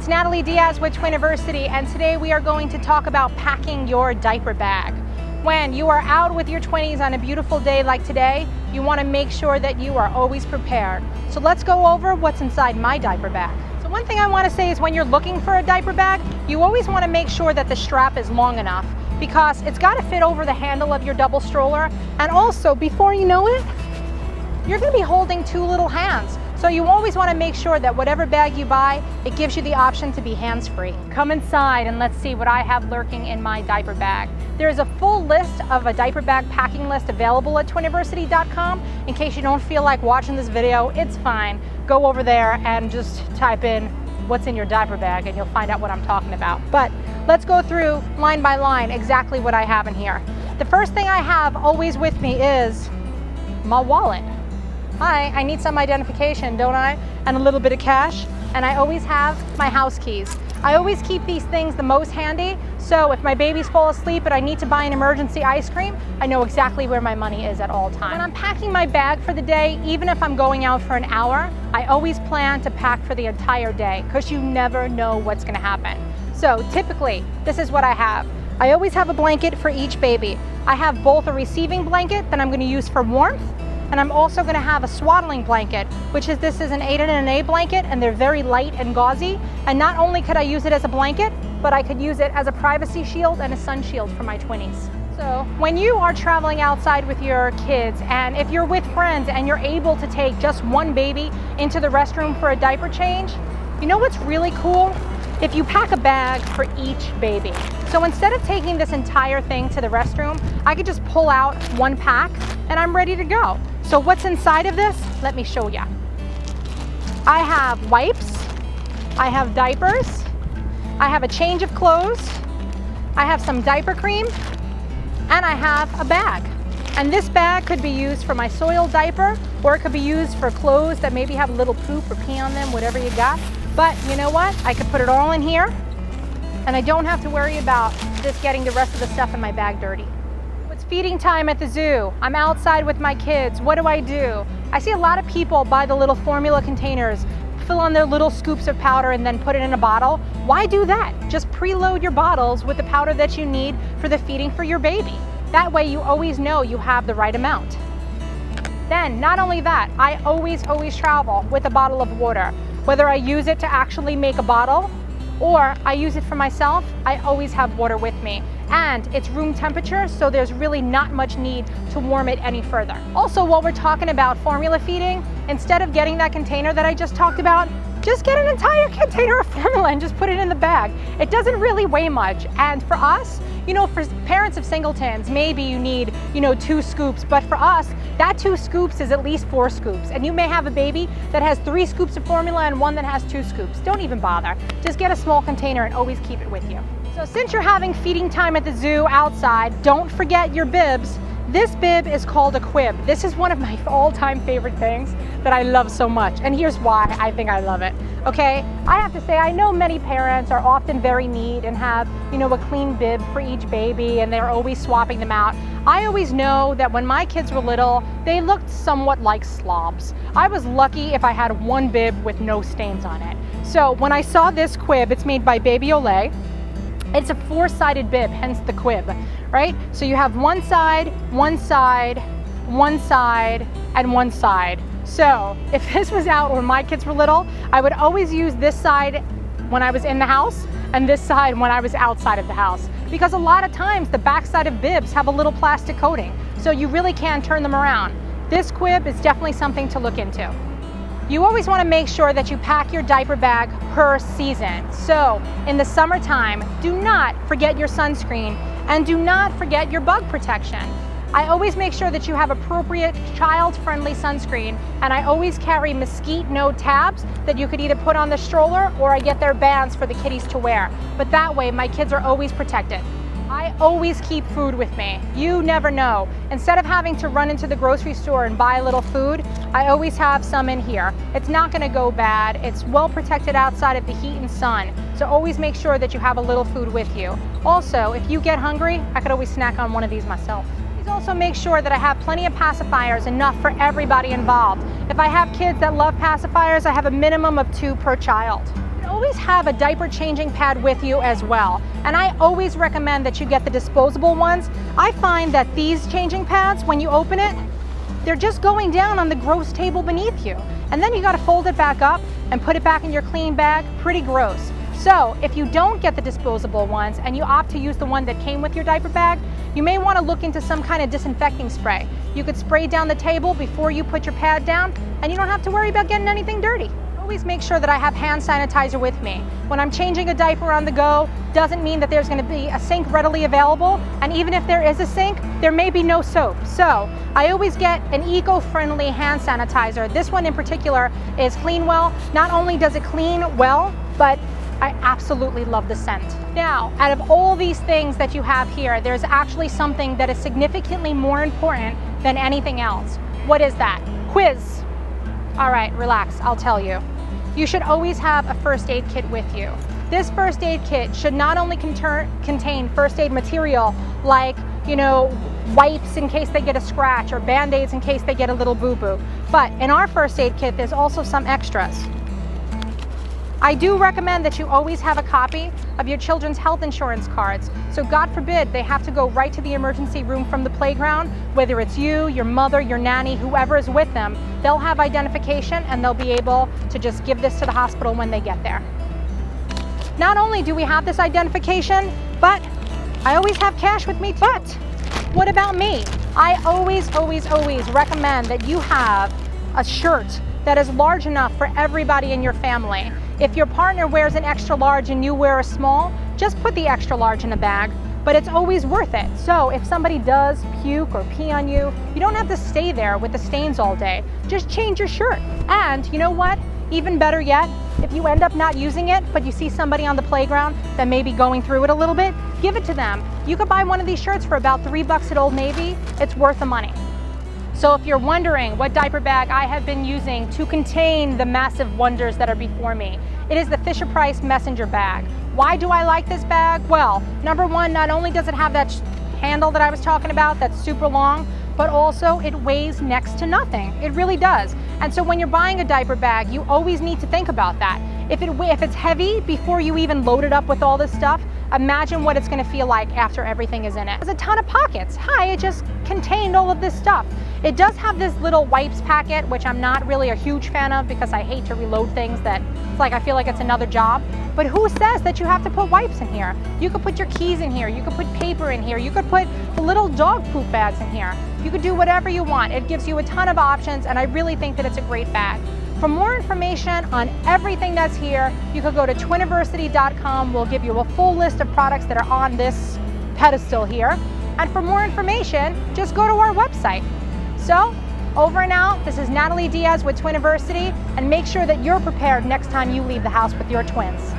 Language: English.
it's Natalie Diaz with Twiniversity, and today we are going to talk about packing your diaper bag. When you are out with your twinnies on a beautiful day like today, you want to make sure that you are always prepared. So let's go over what's inside my diaper bag. So one thing I want to say is when you're looking for a diaper bag, you always want to make sure that the strap is long enough because it's got to fit over the handle of your double stroller, and also before you know it, you're going to be holding two little hands. So you always want to make sure that whatever bag you buy, it gives you the option to be hands-free. Come inside and let's see what I have lurking in my diaper bag. There's a full list of a diaper bag packing list available at twiniversity.com. In case you don't feel like watching this video, it's fine. Go over there and just type in what's in your diaper bag and you'll find out what I'm talking about. But let's go through line by line exactly what I have in here. The first thing I have always with me is my wallet. Hi, I need some identification, don't I? And a little bit of cash. And I always have my house keys. I always keep these things the most handy, so if my babies fall asleep and I need to buy an emergency ice cream, I know exactly where my money is at all times. When I'm packing my bag for the day, even if I'm going out for an hour, I always plan to pack for the entire day because you never know what's gonna happen. So typically, this is what I have. I always have a blanket for each baby. I have both a receiving blanket that I'm gonna use for warmth, and I'm also going to have a swaddling blanket, which is this is an 8 and an A blanket, and they're very light and gauzy. And not only could I use it as a blanket, but I could use it as a privacy shield and a sun shield for my twinnies. So when you are traveling outside with your kids, and if you're with friends and you're able to take just one baby into the restroom for a diaper change, you know what's really cool? If you pack a bag for each baby. So instead of taking this entire thing to the restroom, I could just pull out one pack and I'm ready to go. So what's inside of this? Let me show you. I have wipes, I have diapers, I have a change of clothes, I have some diaper cream, and I have a bag. And this bag could be used for my soiled diaper, or it could be used for clothes that maybe have a little poop or pee on them, whatever you got. But you know what? I could put it all in here, and I don't have to worry about just getting the rest of the stuff in my bag dirty. It's feeding time at the zoo. I'm outside with my kids. What do? I see a lot of people buy the little formula containers, fill on their little scoops of powder and then put it in a bottle. Why do that? Just preload your bottles with the powder that you need for the feeding for your baby. That way you always know you have the right amount. Then, not only that, I always travel with a bottle of water. Whether I use it to actually make a bottle or I use it for myself, I always have water with me. And it's room temperature, so there's really not much need to warm it any further. Also, while we're talking about formula feeding, instead of getting that container that I just talked about, just get an entire container of formula and just put it in the bag. It doesn't really weigh much. And for us, you know, for parents of singletons, maybe you need, 2 scoops, but for us, that 2 scoops is at least 4 scoops. And you may have a baby that has 3 scoops of formula and one that has 2 scoops. Don't even bother. Just get a small container and always keep it with you. So since you're having feeding time at the zoo outside, don't forget your bibs. This bib is called a quib. This is one of my all-time favorite things that I love so much. And here's why I think I love it. Okay, I have to say, I know many parents are often very neat and have, a clean bib for each baby and they're always swapping them out. I always know that when my kids were little, they looked somewhat like slobs. I was lucky if I had one bib with no stains on it. So when I saw this quib, it's made by Baby Olay. It's a 4-sided bib, hence the quib, right? So you have one side, one side, one side, and one side. So if this was out when my kids were little, I would always use this side when I was in the house and this side when I was outside of the house. Because a lot of times the back side of bibs have a little plastic coating, so you really can turn them around. This quib is definitely something to look into. You always want to make sure that you pack your diaper bag per season. So in the summertime, do not forget your sunscreen and do not forget your bug protection. I always make sure that you have appropriate child-friendly sunscreen, and I always carry mosquito tabs that you could either put on the stroller or I get their bands for the kiddies to wear. But that way my kids are always protected. I always keep food with me. You never know. Instead of having to run into the grocery store and buy a little food, I always have some in here. It's not gonna go bad. It's well protected outside of the heat and sun. So always make sure that you have a little food with you. Also, if you get hungry, I could always snack on one of these myself. Please also make sure that I have plenty of pacifiers, enough for everybody involved. If I have kids that love pacifiers, I have a minimum of 2 per child. always have a diaper changing pad with you as well. And I always recommend that you get the disposable ones. I find that these changing pads, when you open it, they're just going down on the gross table beneath you. And then you gotta fold it back up and put it back in your clean bag. Pretty gross. So if you don't get the disposable ones and you opt to use the one that came with your diaper bag, you may wanna look into some kind of disinfecting spray. You could spray down the table before you put your pad down, and you don't have to worry about getting anything dirty. Always make sure that I have hand sanitizer with me. When I'm changing a diaper on the go, doesn't mean that there's going to be a sink readily available, and even if there is a sink, there may be no soap. So I always get an eco-friendly hand sanitizer. This one in particular is Clean Well. Not only does it clean well, but I absolutely love the scent. Now, out of all these things that you have here, there's actually something that is significantly more important than anything else. What is that? Quiz. All right, relax, I'll tell you. You should always have a first aid kit with you. This first aid kit should not only contain first aid material like, wipes in case they get a scratch or Band-Aids in case they get a little boo-boo, but in our first aid kit, there's also some extras. I do recommend that you always have a copy of your children's health insurance cards. So God forbid they have to go right to the emergency room from the playground, whether it's you, your mother, your nanny, whoever is with them, they'll have identification and they'll be able to just give this to the hospital when they get there. Not only do we have this identification, but I always have cash with me. But what about me? I always recommend that you have a shirt that is large enough for everybody in your family. If your partner wears an extra large and you wear a small, just put the extra large in a bag, but it's always worth it. So if somebody does puke or pee on you, you don't have to stay there with the stains all day. Just change your shirt. And you know what? Even better yet, if you end up not using it, but you see somebody on the playground that may be going through it a little bit, give it to them. You could buy one of these shirts for about $3 at Old Navy. It's worth the money. So if you're wondering what diaper bag I have been using to contain the massive wonders that are before me, it is the Fisher-Price Messenger bag. Why do I like this bag? Well, number one, not only does it have that handle that I was talking about that's super long, but also it weighs next to nothing. It really does. And so when you're buying a diaper bag, you always need to think about that. If it's heavy before you even load it up with all this stuff, imagine what it's gonna feel like after everything is in it. There's a ton of pockets. Hi, it just contained all of this stuff. It does have this little wipes packet, which I'm not really a huge fan of because I hate to reload things that it's like I feel like it's another job. But who says that you have to put wipes in here? You could put your keys in here, you could put paper in here, you could put the little dog poop bags in here. You could do whatever you want. It gives you a ton of options, and I really think that it's a great bag. For more information on everything that's here, you could go to Twiniversity.com. We'll give you a full list of products that are on this pedestal here. And for more information, just go to our website. So, over and out, this is Natalie Diaz with Twiniversity, and make sure that you're prepared next time you leave the house with your twins.